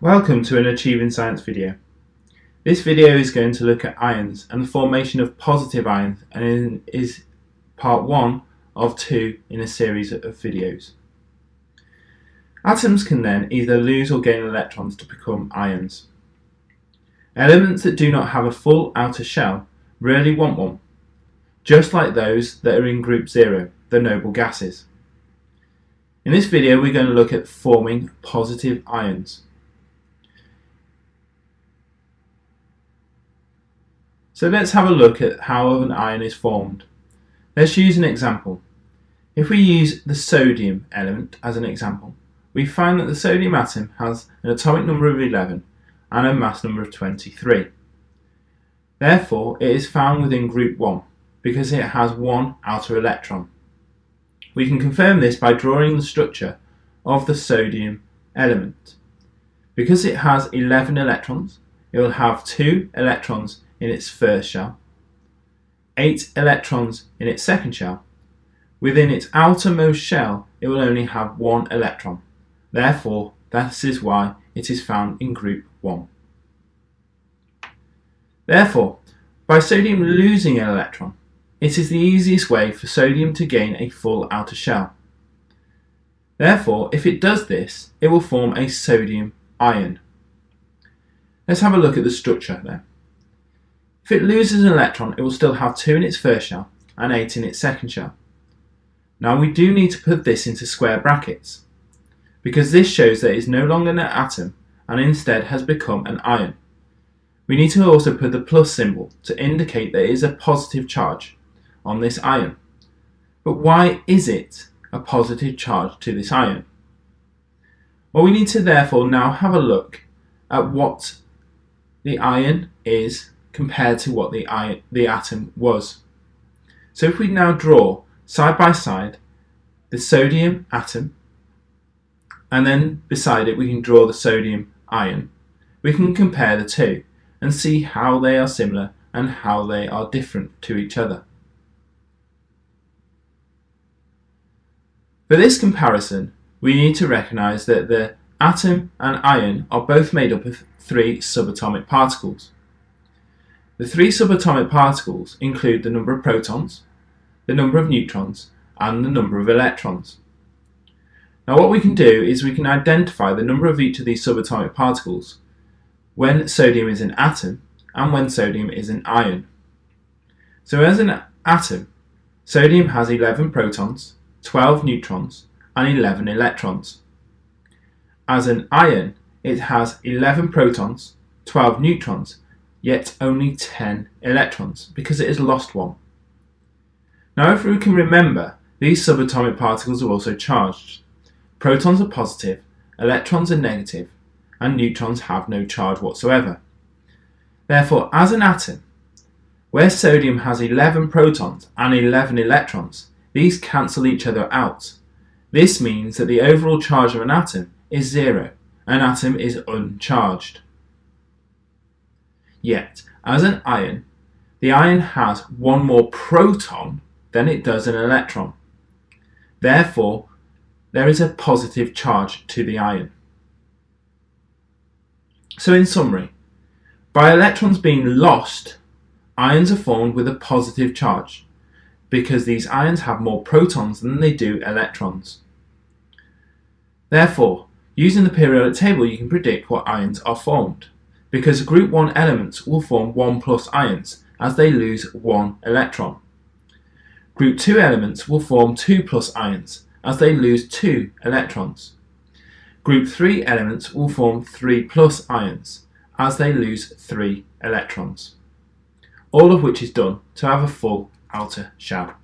Welcome to an Achieving Science video. This video is going to look at ions and the formation of positive ions and is part 1 of 2 in a series of videos. Atoms can then either lose or gain electrons to become ions. Elements that do not have a full outer shell rarely want one, just like those that are in group 0, the noble gases. In this video we're going to look at forming positive ions. So let's have a look at how an ion is formed. Let's use an example. If we use the sodium element as an example, we find that the sodium atom has an atomic number of 11 and a mass number of 23. Therefore, it is found within group 1 because it has one outer electron. We can confirm this by drawing the structure of the sodium element. Because it has 11 electrons, it will have 2 electrons in its first shell, 8 electrons in its second shell. Within its outermost shell, it will only have 1 electron. Therefore, that is why it is found in group 1. Therefore, by sodium losing an electron, it is the easiest way for sodium to gain a full outer shell. Therefore, if it does this, it will form a sodium ion. Let's have a look at the structure then. If it loses an electron, it will still have 2 in its first shell and 8 in its second shell. Now we do need to put this into square brackets, because this shows that it is no longer an atom and instead has become an ion. We need to also put the plus symbol to indicate there is a positive charge on this ion. But why is it a positive charge to this ion? Well, we need to therefore now have a look at what the ion is compared to what the atom was. So if we now draw side by side the sodium atom, and then beside it we can draw the sodium ion, we can compare the two and see how they are similar and how they are different to each other. For this comparison, we need to recognise that the atom and ion are both made up of 3 subatomic particles. The 3 subatomic particles include the number of protons, the number of neutrons, and the number of electrons. Now what we can do is we can identify the number of each of these subatomic particles when sodium is an atom and when sodium is an ion. So as an atom, sodium has 11 protons, 12 neutrons, and 11 electrons. As an ion, it has 11 protons, 12 neutrons, yet only 10 electrons because it has lost one. Now if we can remember, these subatomic particles are also charged. Protons are positive, electrons are negative, and neutrons have no charge whatsoever. Therefore, as an atom, where sodium has 11 protons and 11 electrons, these cancel each other out. This means that the overall charge of an atom is 0. An atom is uncharged. Yet, as an ion, the ion has one more proton than it does an electron. Therefore, there is a positive charge to the ion. So in summary, by electrons being lost, ions are formed with a positive charge because these ions have more protons than they do electrons. Therefore, using the periodic table you can predict what ions are formed, because group 1 elements will form 1+ ions as they lose 1 electron. Group 2 elements will form 2+ ions as they lose 2 electrons. Group 3 elements will form 3+ ions as they lose 3 electrons. All of which is done to have a full outer shell.